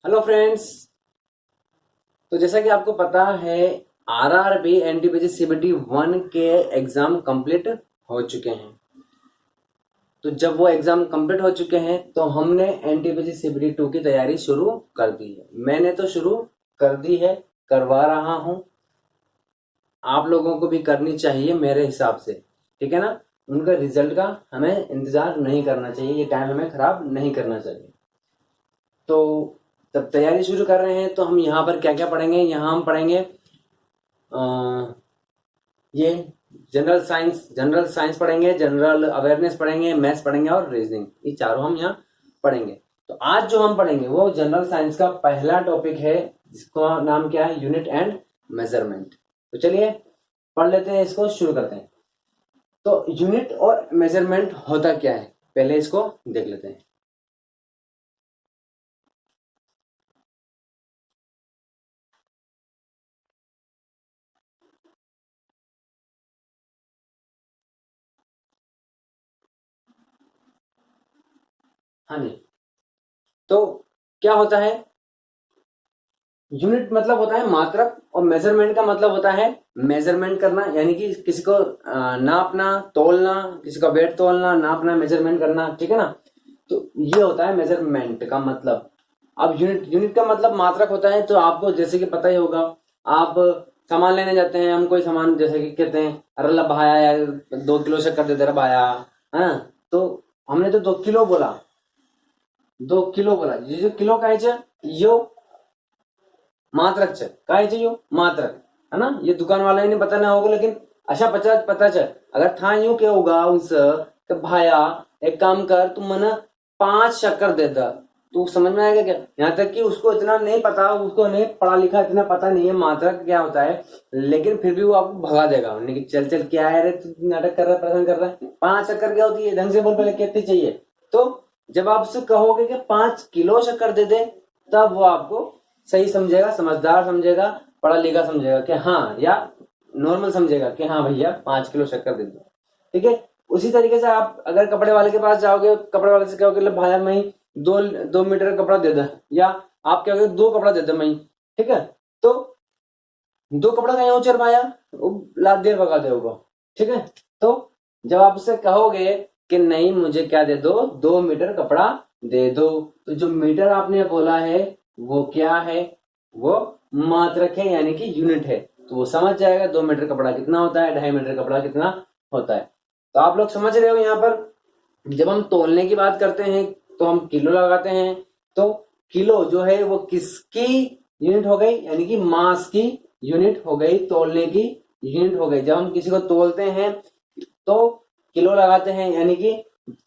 Hello friends. तो जैसा कि आपको पता है आरआरबी एनटीपीसी सीबीटी 1 के एग्जाम कंप्लीट हो चुके हैं। तो जब वो एग्जाम कंप्लीट हो चुके हैं तो हमने एनटीपीसी सीबीटी 2 की तैयारी शुरू कर दी है। मैंने तो शुरू कर दी है, करवा रहा हूं। आप लोगों को भी करनी चाहिए मेरे हिसाब से, ठीक है ना। उनका रिजल्ट का हमें इंतजार नहीं करना चाहिए, ये टाइम हमें खराब नहीं करना चाहिए। तो तब तैयारी शुरू कर रहे हैं तो हम यहाँ पर क्या क्या पढ़ेंगे, यहाँ हम पढ़ेंगे ये जनरल साइंस पढ़ेंगे, जनरल अवेयरनेस पढ़ेंगे, मैथ्स पढ़ेंगे और रीजनिंग, ये चारों हम यहाँ पढ़ेंगे। तो आज जो हम पढ़ेंगे वो जनरल साइंस का पहला टॉपिक है, जिसका नाम क्या है, यूनिट एंड मेजरमेंट। तो चलिए पढ़ लेते हैं, इसको शुरू करते हैं। तो यूनिट और मेजरमेंट होता क्या है, पहले इसको देख लेते हैं। हाँ जी। तो क्या होता है, यूनिट मतलब होता है मात्रक और मेजरमेंट का मतलब होता है मेजरमेंट करना, यानी कि किसी को नापना, तोलना, किसी का वेट तोलना, नापना, मेजरमेंट करना, ठीक है ना। तो ये होता है मेजरमेंट का मतलब। अब यूनिट यूनिट का मतलब मात्रक होता है। तो आपको जैसे कि पता ही होगा, आप सामान लेने जाते हैं, हम कोई सामान जैसे कि कहते हैं अरे ला भाया यार 2 किलो शक्कर दे दे रहा भाया, है ना। तो हमने तो 2 किलो बोला, 2 किलो बोला, ये जो किलो का है यो मात्रक છે काय છે यो मात्रक, है ना। ये दुकान वाले ने पता ना होगा, लेकिन अशा पता चल अगर था यूं क्या होगा उनसे कि भाया एक काम कर, तुम मना 5 शक्कर दे दा। तू समझ में आएगा क्या। यहाँ तक कि उसको इतना नहीं पता, उसको नहीं पढ़ा लिखा, इतना पता नहीं है मात्रक क्या होता है, लेकिन फिर भी वो आपको भगा देगा उन्हें कि चल चल क्या है रे, तू नाटक कर रहा है, परेशान कर रहा है। 5 शक्कर क्या होती है, ढंग से बोल, पहले कितनी चाहिए। तो जब आप उससे कहोगे कि 5 किलो शक्कर दे दे, तब वो आपको सही समझेगा, समझदार समझेगा, पढ़ा लिखा समझेगा कि हाँ, या नॉर्मल समझेगा कि हाँ भैया 5 किलो शक्कर दे दो, ठीक है। उसी तरीके से आप अगर कपड़े वाले के पास जाओगे, कपड़े वाले से कहोगे ले भाया मैं 2 2 मीटर का कपड़ा दे दे, या आप कहोगे 2 कपड़ा दे दे मैं, ठीक है। तो 2 कपड़ा का यहाँ चल भाया, लाद देर भगा दे होगा, ठीक है। तो जब आप उससे कहोगे कि नहीं मुझे क्या दे दो, 2 मीटर कपड़ा दे दो, तो जो मीटर आपने बोला है वो क्या है, वो मात्रक है, यानी कि यूनिट है। तो वो समझ जाएगा 2 मीटर कपड़ा कितना होता है, 2.5 मीटर कपड़ा कितना होता है। तो आप लोग समझ रहे हो। यहाँ पर जब हम तोलने की बात करते हैं तो हम किलो लगाते हैं। तो किलो जो है वो किसकी यूनिट हो गई, यानी कि मास की यूनिट हो गई, तोलने की यूनिट हो गई। जब हम किसी को तोलते हैं तो किलो लगाते हैं, यानी कि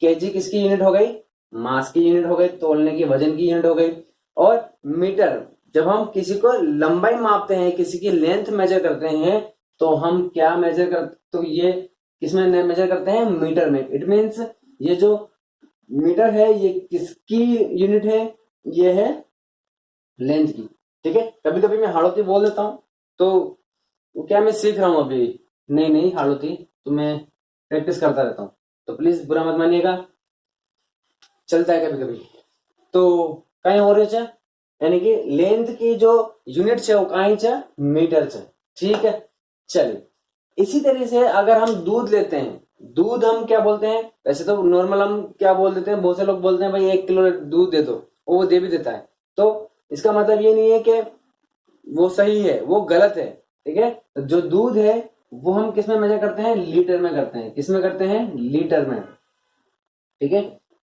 केजी किसकी यूनिट हो गई, मास की यूनिट हो गई, तोलने की वजन की यूनिट हो गई। और मीटर, जब हम किसी को लंबाई मापते हैं, किसी की लेंथ मेजर करते हैं, तो हम क्या मेजर कर, तो ये किसमें मेजर करते हैं, मीटर में। इट मीन्स ये जो मीटर है ये किसकी यूनिट है, ये है लेंथ की, ठीक है। कभी कभी मैं हाड़ोती बोल देता हूँ, तो वो क्या मैं सीख रहा हूँ अभी, नहीं नहीं हाड़ोती, तो मैं प्रैक्टिस करता रहता हूँ, तो प्लीज बुरा मत मानिएगा, चलता है कभी कभी। तो कहीं हो रहे छे, यानी कि लेंथ की जो यूनिट है वो कहीं छे, मीटर छे, ठीक है। चलिए इसी तरीके से अगर हम दूध लेते हैं, दूध हम क्या बोलते हैं, वैसे तो नॉर्मल हम क्या बोल देते हैं, बहुत से लोग बोलते हैं भाई 1 किलो दूध दे दो, वो दे भी देता है। तो इसका मतलब ये नहीं है कि वो सही है, वो गलत है, ठीक है। तो जो दूध है वो हम किस में मेजर करते हैं, लीटर में करते हैं। किस में करते हैं, लीटर में, ठीक है।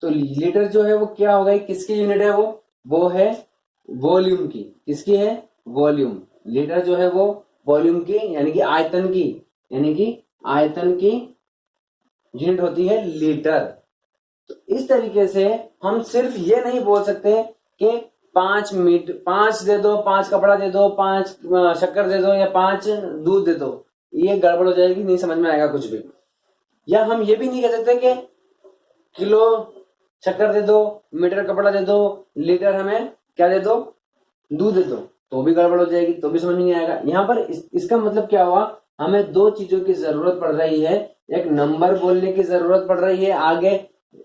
तो लीटर जो है वो क्या हो गई, किसकी यूनिट है, वो है वॉल्यूम की। किसकी है, वॉल्यूम। लीटर जो है वो वॉल्यूम की, यानी कि आयतन की, यानी कि आयतन की यूनिट होती है लीटर। तो इस तरीके से हम सिर्फ ये नहीं बोल सकते कि 5 दे दो, 5 कपड़ा दे दो, 5 शक्कर दे दो, या 5 दूध दे दो, ये गड़बड़ हो जाएगी, नहीं समझ में आएगा कुछ भी। या हम ये भी नहीं कह सकते कि किलो शक्कर दे दो, मीटर कपड़ा दे दो, लीटर हमें क्या दे दो, दूध दे दो, तो भी गड़बड़ हो जाएगी, तो भी समझ में नहीं आएगा। यहाँ पर इसका मतलब क्या हुआ, हमें 2 चीजों की जरूरत पड़ रही है। एक नंबर बोलने की जरूरत पड़ रही है आगे,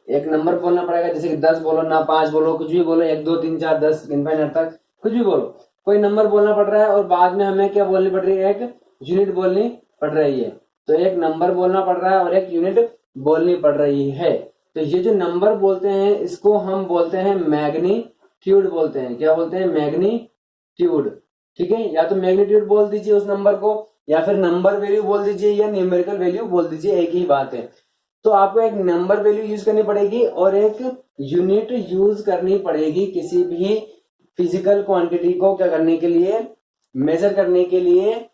एक नंबर बोलना पड़ेगा, जैसे कि 10 बोलो ना 5 बोलो, कुछ भी बोलो, 1 2 3 4 10 इनफाइनाइट तक कुछ भी बोलो, कोई नंबर बोलना पड़ रहा है और बाद में हमें क्या बोलनी पड़ रही है, एक यूनिट बोलनी पड़ रही है। तो एक नंबर बोलना पड़ रहा है और एक यूनिट बोलनी पड़ रही है। तो ये जो नंबर बोलते हैं इसको हम बोलते हैं मैग्नीट्यूड बोलते हैं। क्या बोलते हैं? मैग्नीट्यूड। ठीक है, या तो मैग्नीट्यूड बोल दीजिए उस नंबर को, या फिर नंबर वैल्यू बोल दीजिए, या न्यूमेरिकल वैल्यू बोल दीजिए, एक ही बात है। तो आपको एक नंबर वैल्यू यूज करनी पड़ेगी और एक यूनिट यूज करनी पड़ेगी किसी भी फिजिकल क्वांटिटी को क्या करने के लिए, मेजर करने के लिए,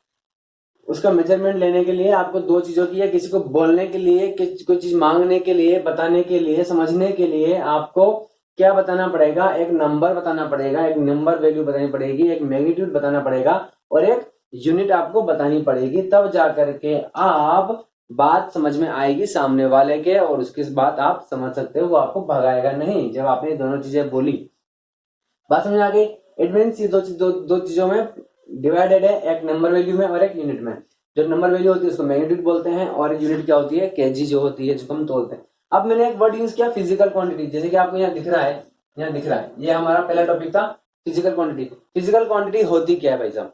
उसका मेजरमेंट लेने के लिए। आपको दो चीजों की है, किसी को बोलने के लिए, कोई चीज मांगने के लिए, बताने के लिए, समझने के लिए आपको क्या बताना पड़ेगा, एक नंबर बताना पड़ेगा, एक नंबर वैल्यू बतानी पड़ेगी, एक मैग्नीट्यूड बताना पड़ेगा और एक यूनिट आपको बतानी पड़ेगी। तब जाकर के आप बात समझ में आएगी सामने वाले के, और उसकी बात आप समझ सकते हो, वो आपको भगाएगा नहीं जब आपने दोनों चीजें बोली। बात समझ आ गई? इट मीन्स ये दो चीजों में डिवाइडेड है, एक नंबर वैल्यू में और एक यूनिट में। जो नंबर वैल्यू होती है उसको मैग्नीट्यूड बोलते हैं और यूनिट क्या होती है, केजी जो होती है, जिसको हम तोलते हैं। अब मैंने एक वर्ड यूज किया फिजिकल क्वांटिटी, जैसे कि आपको यहाँ दिख रहा है, यहाँ दिख रहा है, ये हमारा पहला टॉपिक था फिजिकल क्वांटिटी। फिजिकल क्वांटिटी होती क्या है भाई साहब?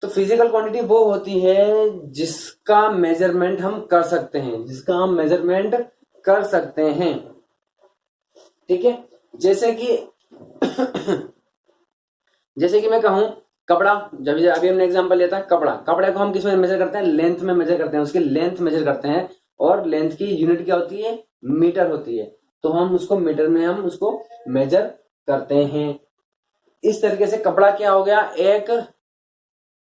तो फिजिकल क्वांटिटी वो होती है जिसका मेजरमेंट हम कर सकते हैं, जिसका हम मेजरमेंट कर सकते हैं। ठीक है, जैसे कि जैसे कि मैं कहूं कपड़ा, जब अभी हमने एग्जांपल लिया था कपड़ा, कपड़े को हम किस में मेजर करते हैं, लेंथ में मेजर करते हैं, उसकी लेंथ मेजर करते हैं और लेंथ की यूनिट क्या होती है, मीटर होती है। तो हम उसको मीटर में हम उसको मेजर करते हैं। इस तरीके से कपड़ा क्या हो गया, एक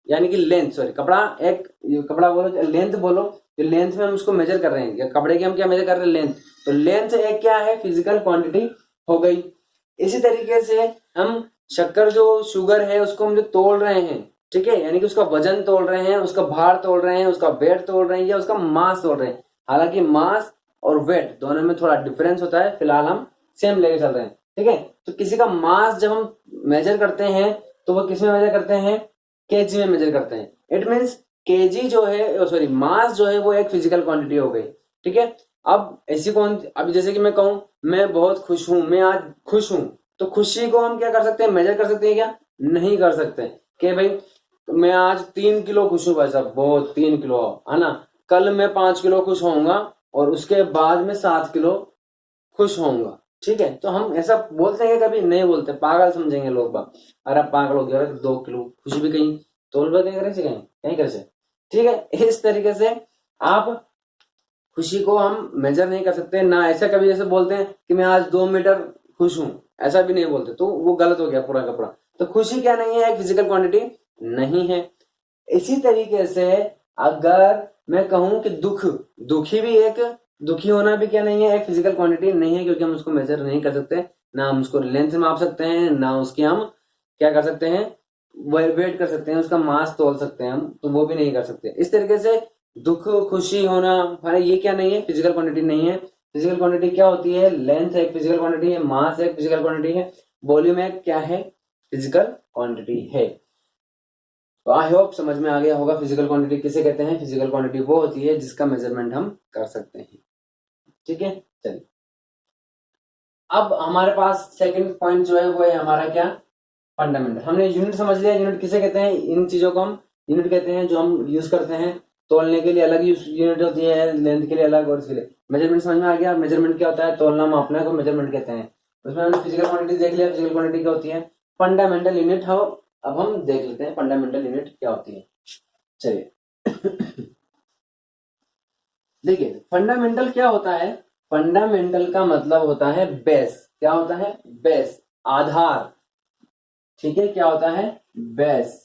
यानी कि लेंथ, सॉरी कपड़ा एक, कपड़ा बोलो लेंथ बोलो, तो लेंथ में हम उसको मेजर कर रहे हैं, कपड़े की हम क्या मेजर कर रहे हैं, लेंथ। तो लेंथ एक क्या है, फिजिकल क्वांटिटी हो गई। इसी तरीके से हम शक्कर जो शुगर है उसको हम जो तोल रहे हैं, ठीक है, यानी कि उसका वजन तोल रहे हैं, उसका भार तोल रहे हैं, उसका वेट तोल रहे हैं या उसका मास तोल रहे हैं। हालांकि मास और वेट दोनों में थोड़ा डिफरेंस होता है, फिलहाल हम सेम लेके चल रहे हैं। ठीक है, तो किसी का मास जब हम मेजर करते हैं तो वो किस में मेजर करते हैं, केजी में मेजर करते हैं। इट मीन्स केजी जो है, सॉरी मास जो है वो एक फिजिकल क्वांटिटी हो गई। ठीक है, अब ऐसी कौन, अब जैसे कि मैं कहूं मैं बहुत खुश हूं, मैं आज खुश हूं, तो खुशी को हम क्या कर सकते हैं, मेजर कर सकते हैं क्या, नहीं कर सकते। कि भाई मैं आज 3 किलो खुश हूं भाई साहब, बहुत 3 किलो है ना, कल मैं 5 किलो खुश होऊंगा और उसके बाद में 7 किलो खुश होऊंगा। ठीक है, तो हम ऐसा बोलते हैं कभी नहीं बोलते, पागल समझेंगे लोग बात, अरे पागल हो गया, 2 किलो खुशी भी कहीं तोल कर करे से कहीं कहीं कर से। ठीक है, इस तरीके से आप खुशी को हम मेजर नहीं कर सकते ना। ऐसा कभी जैसे बोलते हैं कि मैं आज 2 मीटर खुश हूं, ऐसा भी नहीं बोलते, तो वो गलत हो गया पूरा का पूरा। तो खुशी क्या नहीं है, एक फिजिकल क्वांटिटी नहीं है। इसी तरीके से अगर मैं कहूं कि दुखी भी एक, दुखी होना भी क्या नहीं है, एक फिजिकल क्वांटिटी नहीं है, क्योंकि हम उसको मेजर नहीं कर सकते, ना हम उसको लेंथ में माप सकते हैं, ना उसकी हम क्या कर सकते हैं, वेट कर सकते हैं, उसका मास तोल सकते हैं हम, तो वो भी नहीं कर सकते। इस तरीके से दुख खुशी होना, ये क्या नहीं है, फिजिकल क्वांटिटी नहीं है। फिजिकल क्वांटिटी क्या होती है, लेंथ एक फिजिकल क्वांटिटी है, मास एक फिजिकल क्वांटिटी है, वॉल्यूम एक क्या है, फिजिकल क्वांटिटी है। तो आई होप समझ में आ गया होगा फिजिकल क्वांटिटी किसे कहते हैं। फिजिकल क्वांटिटी वो होती है जिसका मेजरमेंट हम कर सकते हैं। ठीक है, चलिए अब हमारे पास सेकंड पॉइंट जो है वो है हमारा क्या, फंडामेंटल। हमने यूनिट समझ लिया, यूनिट किसे कहते हैं, इन चीजों को हम यूनिट कहते हैं जो हम यूज करते हैं। तोलने के लिए अलग यूनिट होती है, लेंथ के लिए अलग, और इसके लिए मेजरमेंट समझ में आ गया। मेजरमेंट क्या होता है, तोलना मापना को मेजरमेंट कहते हैं। उसमें हमने फिजिकल क्वांटिटी देख लिया, फिजिकल क्वांटिटी क्या होती है। फंडामेंटल यूनिट हम अब हम देख लेते हैं फंडामेंटल यूनिट क्या होती है। चलिए देखिए फंडामेंटल क्या होता है। फंडामेंटल का मतलब होता है बेस। क्या होता है, बेस, आधार। ठीक है, क्या होता है, बेस।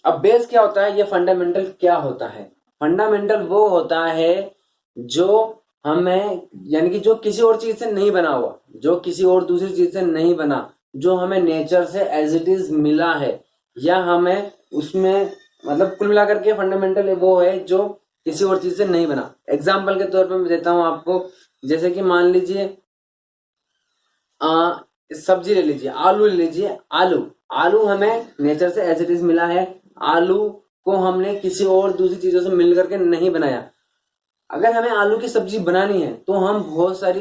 अब बेस क्या होता है, ये फंडामेंटल क्या होता है। फंडामेंटल वो होता है जो हमें, यानी कि जो किसी और चीज से नहीं बना हुआ, जो किसी और दूसरी चीज से नहीं बना, जो हमें नेचर से एज इट इज मिला है, या हमें उसमें, मतलब कुल मिलाकर के फंडामेंटल वो है जो किसी और चीज से नहीं बना। एग्जाम्पल के तौर पे मैं देता हूं आपको, जैसे कि मान लीजिए सब्जी ले लीजिए, आलू ले लीजिए। आलू आलू हमें नेचर से एज इट इज मिला है। आलू को हमने किसी और दूसरी चीजों से मिल करके नहीं बनाया। अगर हमें आलू की सब्जी बनानी है तो हम बहुत सारी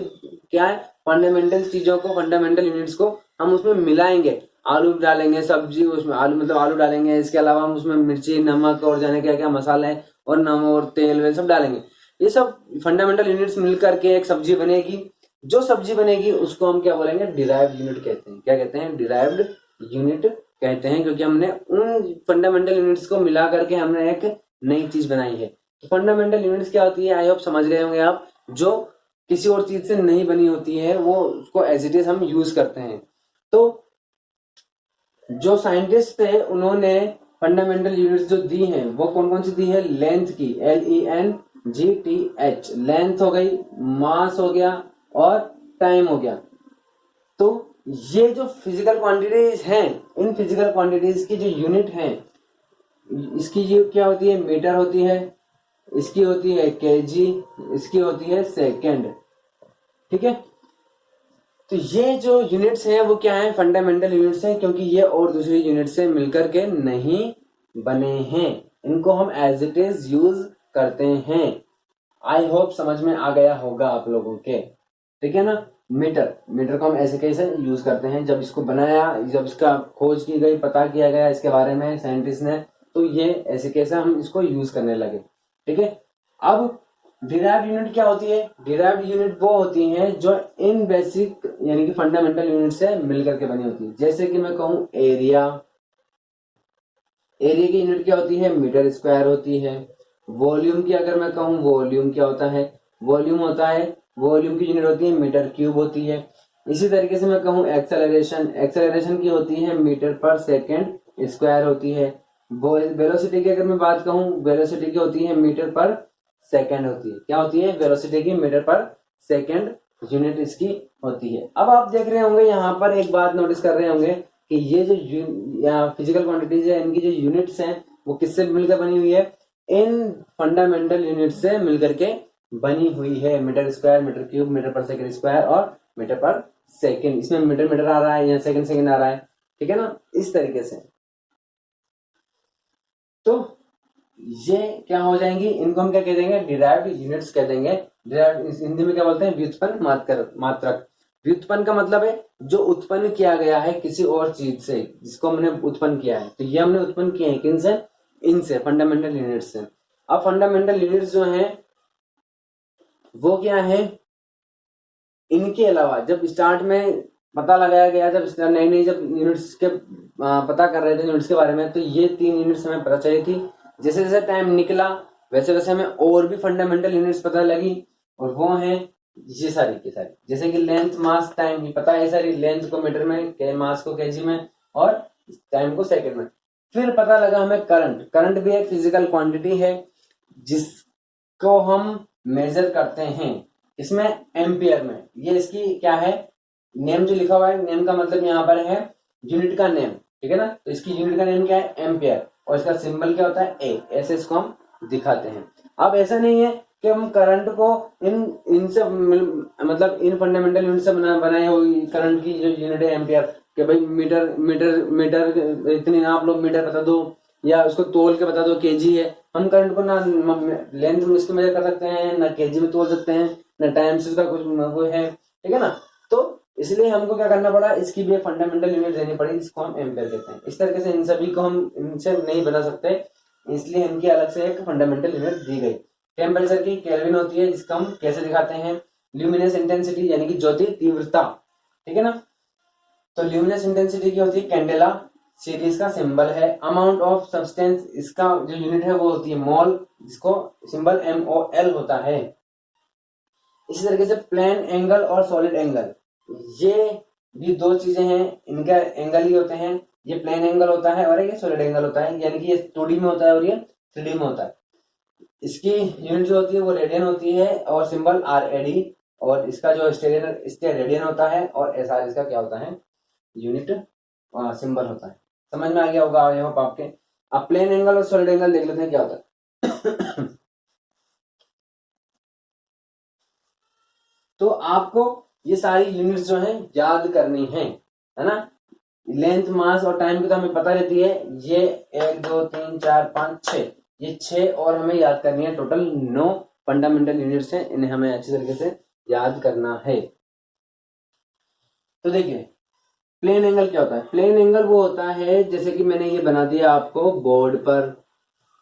क्या है फंडामेंटल चीजों को, फंडामेंटल यूनिट्स को हम उसमें मिलाएंगे। आलू डालेंगे सब्जी उसमें, आलू मतलब आलू डालेंगे, इसके अलावा हम उसमें मिर्ची, नमक और जाने क्या क्या मसाला है और नमक और तेल वेल सब डालेंगे। ये सब फंडामेंटल यूनिट्स मिल करके एक सब्जी बनेगी। जो सब्जी बनेगी उसको हम क्या बोलेंगे, डिराइव्ड यूनिट कहते हैं। क्या कहते हैं, डिराइव्ड यूनिट कहते हैं, क्योंकि हमने उन फंडामेंटल यूनिट्स को मिला करके हमने एक नई चीज बनाई है। तो फंडामेंटल यूनिट्स क्या होती है, आई होप समझ गए होंगे आप। जो किसी और चीज से नहीं बनी होती है वो उसको एज इट इज हम यूज करते हैं। तो जो साइंटिस्ट थे उन्होंने फंडामेंटल यूनिट्स जो दी हैं वो कौन कौन सी दी है, लेंथ की, LENGTH, लेंथ हो गई, मास हो गया और टाइम हो गया। तो ये जो फिजिकल क्वांटिटीज हैं, इन फिजिकल क्वांटिटीज की जो यूनिट है, इसकी जो क्या होती है, मीटर होती है, इसकी होती है केजी, इसकी होती है सेकंड। ठीक है, तो ये जो यूनिट्स हैं वो क्या है, फंडामेंटल यूनिट्स हैं, क्योंकि ये और दूसरी यूनिट से मिलकर के नहीं बने हैं। इनको हम एज इट इज यूज करते हैं। आई होप समझ में आ गया होगा आप लोगों के। ठीक है ना। मीटर, मीटर को हम ऐसे कैसे यूज करते हैं, जब इसको बनाया, जब इसका खोज की गई, पता किया गया इसके बारे में साइंटिस्ट ने, तो ये ऐसे कैसे हम इसको यूज करने लगे। ठीक है, अब डिराइव्ड यूनिट क्या होती है, डिराइव्ड यूनिट वो होती हैं जो इन बेसिक यानी कि फंडामेंटल यूनिट से मिलकर के बनी होती है। जैसे कि मैं कहूं एरिया, एरिया की यूनिट क्या होती है, मीटर स्क्वायर होती है। वॉल्यूम की अगर मैं कहूं, वॉल्यूम क्या होता है, वॉल्यूम होता है, वॉल्यूम की यूनिट होती है मीटर क्यूब होती है। इसी तरीके से मैं कहूं एक्सेलरेशन, एक्सेलरेशन की होती है मीटर पर सेकेंड स्क्वायर होती है। वेलोसिटी की अगर मैं बात कहूं, वेलोसिटी की होती है मीटर पर सेकेंड होती है। क्या होती है, वेलोसिटी की मीटर पर सेकेंड यूनिट इसकी होती है। अब आप देख रहे होंगे यहाँ पर एक बात नोटिस कर रहे होंगे कि ये जो फिजिकल क्वांटिटीज है, इनकी जो यूनिट्स हैं वो किससे मिलकर बनी हुई है, इन फंडामेंटल यूनिट से मिलकर के बनी हुई है। Metre square, metre cube, metre per second square और मीटर पर सेकेंड। इसमें मीटर मीटर आ रहा है या सेकेंड सेकेंड आ रहा है। ठीक है ना, इस तरीके से। तो ये क्या हो जाएंगी, इनको हम क्या कह देंगे, डिराइव्ड यूनिट्स कह देंगे। डिराइव्ड हिंदी में क्या बोलते हैं, व्युत्पन्न मात्रक। व्युत्पन्न का मतलब है जो उत्पन्न किया गया है किसी और चीज से, जिसको हमने उत्पन्न किया है। तो ये हमने उत्पन्न किए हैं किनसे, इनसे, फंडामेंटल यूनिट्स से। अब फंडामेंटल यूनिट्स जो हैं वो क्या है, इनके अलावा जब स्टार्ट में पता लगाया गया, जब नई नई जब यूनिट्स के पता कर रहे थे यूनिट्स के बारे में, तो ये 3 यूनिट्स हमें पता चली थी। जैसे जैसे टाइम निकला वैसे वैसे हमें और भी फंडामेंटल यूनिट्स पता लगी, और वो हैं ये सारी की सारी। जैसे कि लेंथ, मास, टाइम, ये पता है सारी। लेंथ को मीटर में, मास को केजी में और टाइम को सेकंड में। फिर पता लगा हमें करंट। करंट भी एक फिजिकल क्वांटिटी है जिसको हम मेजर करते हैं, इसमें एम्पियर में। ये इसकी क्या है, नेम जो लिखा हुआ है, नेम का मतलब यहाँ पर है यूनिट का नेम। ठीक है ना, तो इसकी यूनिट का नेम क्या है, एम्पियर, और इसका सिंबल क्या होता है, ए। ऐसे इसको हम दिखाते हैं। अब ऐसा नहीं है कि हम करंट को इनसे मतलब इन फंडामेंटल यूनिट से बनाए हुई करंट की जो यूनिट है एम्पियर, कि भाई मीटर मीटर मीटर इतनी आप लोग मीटर बता दो, या उसको तोल के बता दो केजी है। हम करंट को ना लेंथ में इसको मेजर कर सकते हैं, ना केजी में तोल सकते हैं, ना टाइम से उसका कुछ वो है। ठीक है ना, तो इसलिए हमको क्या करना पड़ा, इसकी भी फंडामेंटल यूनिट देनी पड़ी, जिसको हम एम्पियर कहते हैं। इस तरीके से इन सभी को हम इनसे नहीं बना सकते, इसलिए इनकी अलग से एक फंडामेंटल यूनिट दी गई। टेम्परेचर की केल्विन होती है, जिसको हम कैसे दिखाते हैं, ल्यूमिनस इंटेंसिटी यानी कि ज्योति तीव्रता। ठीक है ना, तो ल्यूमिनस इंटेंसिटी की होती है कैंडेला, सीरीज का सिंबल है। अमाउंट ऑफ सब्सटेंस, इसका जो यूनिट है वो होती है मोल, जिसको सिंबल MOL होता है। इसी तरीके से प्लेन एंगल और सॉलिड एंगल, ये भी 2 चीजें हैं, इनका एंगल ही होते हैं। ये प्लेन एंगल होता है और ये सॉलिड एंगल होता है, यानी कि ये 2D में होता है और ये 3D में होता है। इसकी यूनिट जो होती है वो रेडियन होती है और सिंबल RAD, और इसका जो स्टेरेडियन होता है, और SR इसका क्या होता है, यूनिट सिंबल होता है। समझ में आ गया होगा आपके। अब प्लेन एंगल और सॉलिड एंगल देख लेते हैं क्या होता है। तो आपको ये सारी यूनिट्स जो है याद करनी है ना। लेंथ, मास और टाइम की तो हमें पता रहती है, ये 1 2 3 4 5 6, ये 6 और हमें याद करनी है, टोटल 9 फंडामेंटल यूनिट्स हैं, इन्हें हमें अच्छी तरीके से याद करना है। तो देखिए प्लेन एंगल क्या होता है। प्लेन एंगल वो होता है जैसे कि मैंने ये बना दिया आपको बोर्ड पर,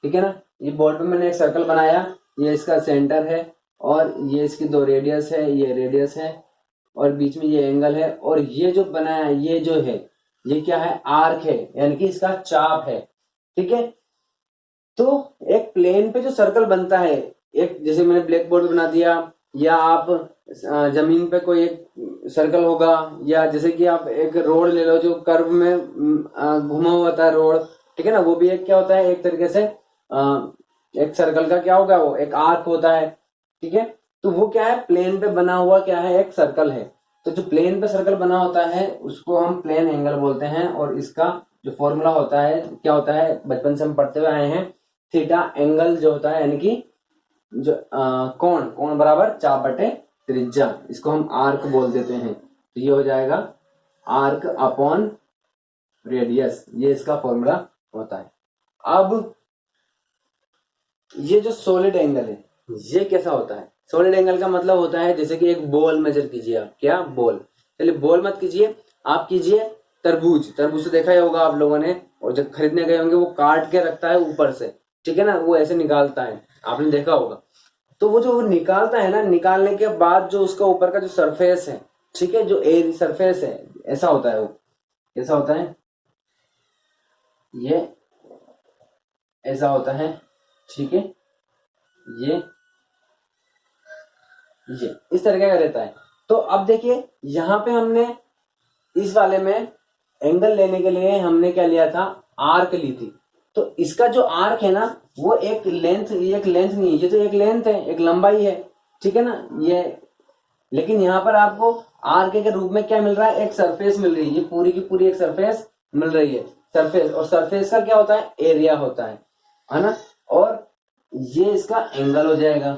ठीक है ना। ये बोर्ड पर मैंने एक सर्कल बनाया, ये इसका सेंटर है और ये इसकी दो रेडियस है, ये रेडियस है और बीच में ये एंगल है, और ये जो बनाया ये जो है ये क्या है, आर्क है, यानी कि इसका चाप है, ठीक है। तो एक प्लेन पे जो सर्कल बनता है, एक जैसे मैंने ब्लैक बोर्ड बना दिया, या आप जमीन पे कोई एक सर्कल होगा, या जैसे कि आप एक रोड ले लो जो कर्व में घुमा हुआ होता है रोड, ठीक है ना, वो भी एक क्या होता है, एक तरीके से एक सर्कल का क्या होगा, वो एक आर्क होता है, ठीक है। तो वो क्या है, प्लेन पे बना हुआ क्या है, एक सर्कल है। तो जो प्लेन पे सर्कल बना होता है उसको हम प्लेन एंगल बोलते हैं, और इसका जो फॉर्मूला होता है क्या होता है, बचपन से हम पढ़ते हुए आए हैं, थीटा एंगल जो होता है, यानी कि जो कोण बराबर चाप बटे त्रिज्या, इसको हम आर्क बोल देते हैं। तो ये हो जाएगा आर्क अपॉन रेडियस, ये इसका फॉर्मूला होता है। अब ये जो सॉलिड एंगल है ये कैसा होता है। सॉलिड एंगल का मतलब होता है जैसे कि एक बॉल मेजर कीजिए आप, क्या बॉल, चलिए बॉल मत कीजिए, आप कीजिए तरबूज। तरबूज तो देखा ही होगा आप लोगों ने, और जब खरीदने गए होंगे वो काट के रखता है ऊपर से, ठीक है ना, वो ऐसे निकालता है, आपने देखा होगा। तो वो जो वो निकालता है ना, निकालने के बाद जो उसका ऊपर का जो सरफेस है, ठीक है, जो एयर सरफेस है, ऐसा होता है, वो कैसा होता है, ये ऐसा होता है, ठीक है, ये इस तरीके का रहता है। तो अब देखिए यहां पे हमने इस वाले में एंगल लेने के लिए हमने क्या लिया था, आर्क ली थी। तो इसका जो आर्क है ना वो एक लेंथ नहीं है, ये तो एक लेंथ है, एक लंबाई है, ठीक है ना ये। लेकिन यहाँ पर आपको आर्क के रूप में क्या मिल रहा है, एक सरफेस मिल रही है, ये पूरी की पूरी एक सरफेस मिल रही है, सरफेस। और सरफेस का क्या होता है, एरिया होता है ना। और ये इसका एंगल हो जाएगा,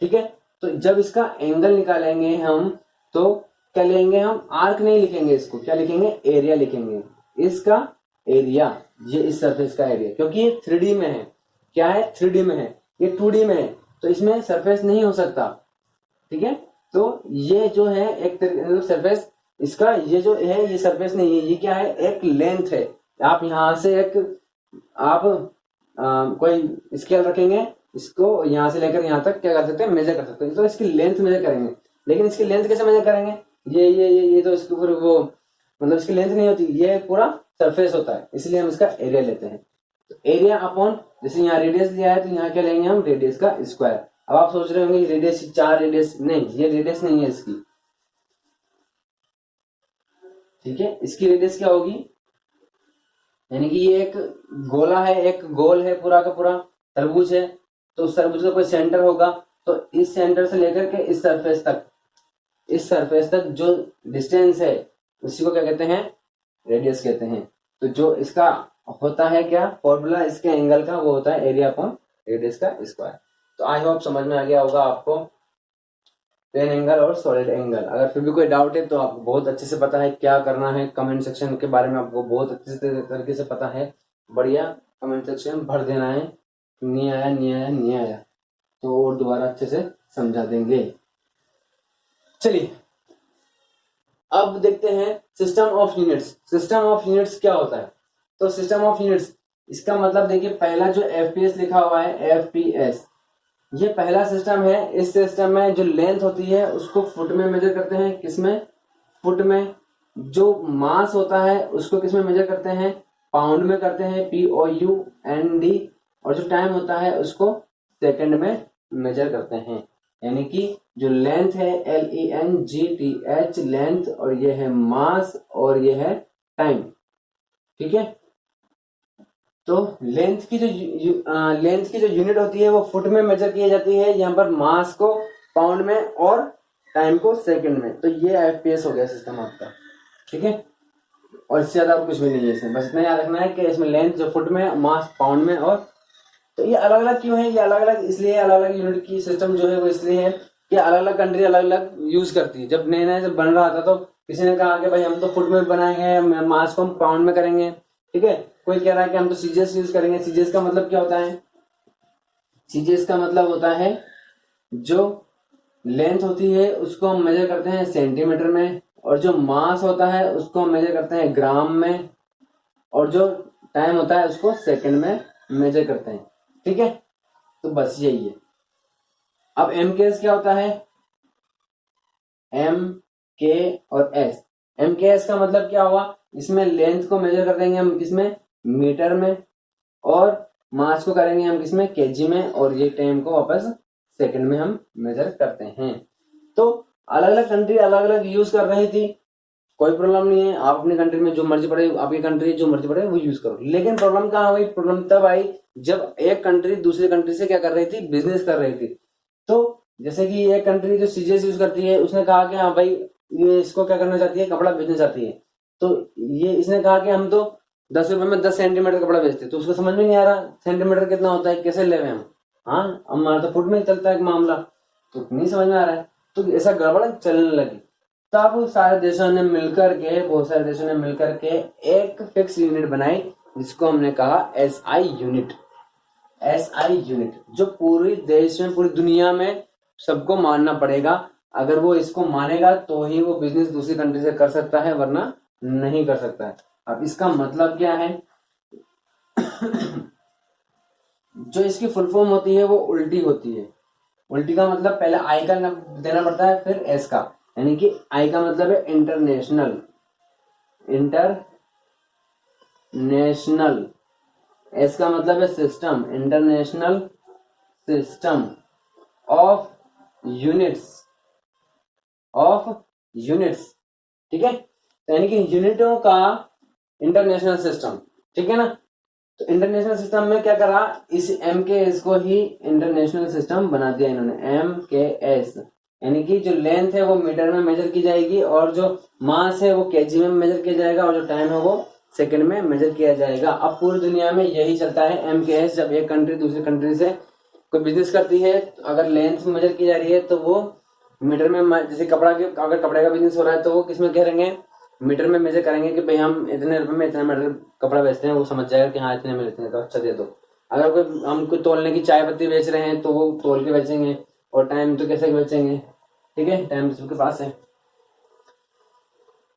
ठीक है। तो जब इसका एंगल निकालेंगे हम तो क्या लेंगे, हम आर्क नहीं लिखेंगे, इसको क्या लिखेंगे, एरिया लिखेंगे, इसका एरिया, ये इस सरफेस का एरिया, क्योंकि ये 3D में है, क्या है 3D में है, ये 2D में है, तो इसमें सरफेस नहीं हो सकता, ठीक है। तो ये जो है एक सरफेस, इसका ये जो है ये सरफेस नहीं है, ये क्या है, एक लेंथ है। आप यहां से एक आप कोई स्केल रखेंगे, इसको यहां से लेकर यहां तक क्या कर सकते हैं, मेजर कर सकते हैं, तो इसकी लेंथ मेजर करेंगे। लेकिन इसकी लेंथ कैसे मेजर करेंगे, ये तो इसके ऊपर वो मतलब इसकी लेंथ नहीं होती, ये पूरा सरफेस होता है, इसलिए हम इसका एरिया लेते हैं। तो एरिया अपॉन, जैसे यहाँ रेडियस दिया है तो यहाँ क्या लेंगे हम, रेडियस का स्क्वायर। अब आप सोच रहे होंगे रेडियस 4 रेडियस, नहीं ये रेडियस नहीं है इसकी, ठीक है। इसकी रेडियस क्या होगी, यानी कि ये एक गोला है, एक गोल है पूरा का पूरा, तरबूज है, तो उस तरबूज का कोई सेंटर होगा, तो इस सेंटर से लेकर के इस सरफेस तक जो डिस्टेंस है उसी को क्या कहते हैं, रेडियस कहते हैं। तो जो इसका होता है क्या फॉर्मूला इसके एंगल का, वो होता है एरिया अपॉन रेडियस का स्क्वायर। तो आई होप समझ में आ गया होगा आपको प्लेन एंगल और सॉलिड एंगल। अगर फिर भी कोई डाउट है तो आपको बहुत अच्छे से पता है क्या करना है, कमेंट सेक्शन के बारे में आपको बहुत अच्छे तरीके से पता है, बढ़िया कमेंट सेक्शन भर देना है, नहीं आया तो और दोबारा अच्छे से समझा देंगे। चलिए अब देखते हैं system of units. System of units क्या होता है, तो सिस्टम ऑफ यूनिट्स इसका मतलब देखिए, पहला जो एफपीएस लिखा हुआ है, एफपीएस, ये पहला सिस्टम है। इस सिस्टम में जो लेंथ होती है उसको फुट में मेजर करते हैं, किसमें, फुट में। जो मास होता है उसको किसमें मेजर करते हैं, पाउंड में करते हैं, POUND। और जो टाइम होता है उसको सेकंड में मेजर करते हैं। यानी कि जो लेंथ है LENGTH लेंथ, और ये है मास, और ये है टाइम, ठीक है। तो लेंथ की जो यूनिट होती है वो फुट में मेजर की जाती है, यहाँ पर मास को पाउंड में और टाइम को सेकंड में। तो ये एफपीएस हो गया सिस्टम आपका, ठीक है। और इससे ज्यादा कुछ भी नहीं है इसमें, बस इतना याद रखना है कि इसमें लेंथ जो फुट में, मास पाउंड में। और तो ये अलग अलग क्यों है, ये अलग अलग इसलिए, अलग अलग यूनिट की सिस्टम जो है वो इसलिए है कि अलग अलग कंट्री अलग अलग यूज करती है। जब नया जब बन रहा था तो किसी ने कहा कि भाई हम तो फुट में बनाएंगे, मास को हम पाउंड में करेंगे, ठीक है। कोई कह रहा है कि हम तो सीजीएस यूज करेंगे। सीजीएस का मतलब क्या होता है, सीजीएस का मतलब होता है जो लेंथ होती है उसको हम मेजर करते हैं सेंटीमीटर में, और जो मास होता है उसको हम मेजर करते हैं ग्राम में, और जो टाइम होता है उसको सेकंड में मेजर करते हैं। ठीक है, तो बस यही है। अब एम के एस क्या होता है? एम के और एस। एम के एस का मतलब क्या हुआ? इसमें लेंथ को मेजर कर देंगे हम किसमें? मीटर में, और मास को करेंगे हम किसमें? केजी में, और ये टाइम को वापस सेकंड में हम मेजर करते हैं। तो अलग अलग कंट्री अलग अलग यूज कर रही थी, कोई प्रॉब्लम नहीं है। आप अपनी कंट्री में जो मर्जी पड़े, आपकी कंट्री जो मर्जी पड़े वो यूज करो। लेकिन प्रॉब्लम कहाँ हुई? प्रॉब्लम तब आई जब एक कंट्री दूसरी कंट्री से क्या कर रही थी? बिजनेस कर रही थी। तो जैसे कि एक कंट्री जो सीजीएस यूज करती है, उसने कहा कि हाँ भाई ये इसको क्या करना चाहती है? कपड़ा बेचना चाहती है। तो ये इसने कहा कि हम तो 10 रुपए में 10 सेंटीमीटर कपड़ा बेचते हैं। तो उसको समझ में नहीं आ रहा सेंटीमीटर कितना होता है, कैसे ले हम। हाँ, हमारा तो फुट में चलता है मामला, तो नहीं समझ में आ रहा है। तो ऐसा गड़बड़ चलने लगी। तब सारे देशों ने मिलकर के, बहुत सारे देशों ने मिलकर के एक फिक्स यूनिट बनाई, जिसको हमने कहा एसआई यूनिट। एसआई यूनिट जो पूरी देश में, पूरी दुनिया में सबको मानना पड़ेगा। अगर वो इसको मानेगा तो ही वो बिजनेस दूसरी कंट्री से कर सकता है, वरना नहीं कर सकता है। अब इसका मतलब क्या है? जो इसकी फुल फॉर्म होती है वो उल्टी होती है। उल्टी का मतलब पहले आई का देना पड़ता है, फिर एस का। यानी कि आई का मतलब है इंटरनेशनल, इंटरनेशनल। एस का मतलब है system, international system of units, of units. ठीक है, यानी कि यूनिटों का इंटरनेशनल सिस्टम। ठीक है ना? तो इंटरनेशनल सिस्टम में क्या करा? इस एम के एस को ही इंटरनेशनल सिस्टम बना दिया इन्होंने, एम के एस। यानी कि जो लेंथ है वो मीटर में मेजर की जाएगी, और जो मास है वो केजी में मेजर किया जाएगा, और जो टाइम है वो सेकंड में मेजर किया जाएगा। अब पूरी दुनिया में यही चलता है, एम के एस। जब एक कंट्री दूसरी कंट्री से कोई बिजनेस करती है, तो अगर लेंथ मेजर की जा रही है तो वो मीटर में, जैसे कपड़ा के, अगर कपड़े का बिजनेस हो रहा है तो वो किसमें करेंगे? मीटर में मेजर करेंगे कि भाई हम इतने रुपए में इतना मीटर कपड़ा बेचते हैं। वो समझ जाएगा कि हाँ इतने में इतने का, अच्छा दे दो। अगर कोई हम कोई तोलने की चाय पत्ती बेच रहे हैं तो वो तोल के बेचेंगे, और टाइम तो कैसे बेचेंगे? ठीक है, टाइम सबके पास है।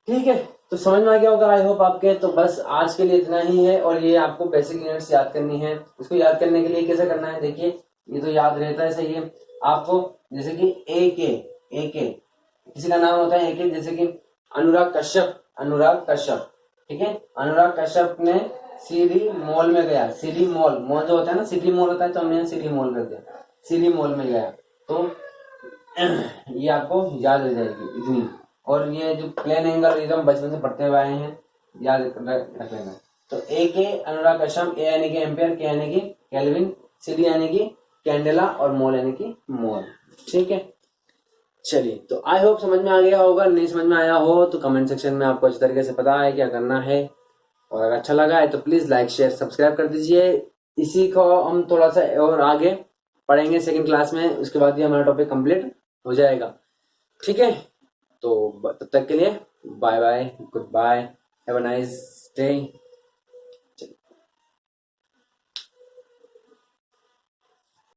ठीक है, तो समझ में आ गया होगा आई होप आपके। तो बस आज के लिए इतना ही है, और ये आपको बेसिक यूनिट्स याद करनी है। इसको याद करने के लिए कैसे करना है देखिए, ये तो याद रहता है, सही है आपको। जैसे कि ए के किसी का नाम होता है ए के, जैसे कि अनुराग कश्यप, अनुराग कश्यप। ठीक है, अनुराग कश्यप ने सीडी मॉल में गया। सीडी मॉल, मॉल जो होता है ना, सिटी मॉल होता है, तो हमने सीडी मॉल कर दिया। सीडी मॉल में गया, तो ये आपको याद रह जाएगी इतनी। और ये जो प्लेन एंगल ये तो हम बचपन से पढ़ते हुए आए हैं, याद रख लेना। तो ए के अनुराग कश्यप, ए यानी कि एम्पियर, के यानी कि केल्विन, सीडी यानी कि कैंडेला, और मोल यानी कि मोल। ठीक है, चलिए, तो आई होप समझ में आ गया होगा। नहीं समझ में आया हो तो कमेंट सेक्शन में आपको अच्छी तरीके से पता है क्या करना है। और अगर अच्छा लगा है तो प्लीज लाइक शेयर सब्सक्राइब कर दीजिए। इसी को हम थोड़ा सा और आगे पढ़ेंगे सेकंड क्लास में, उसके बाद ही हमारा टॉपिक कंप्लीट हो जाएगा। ठीक है, तो तब तक के लिए bye bye, goodbye, have a nice day.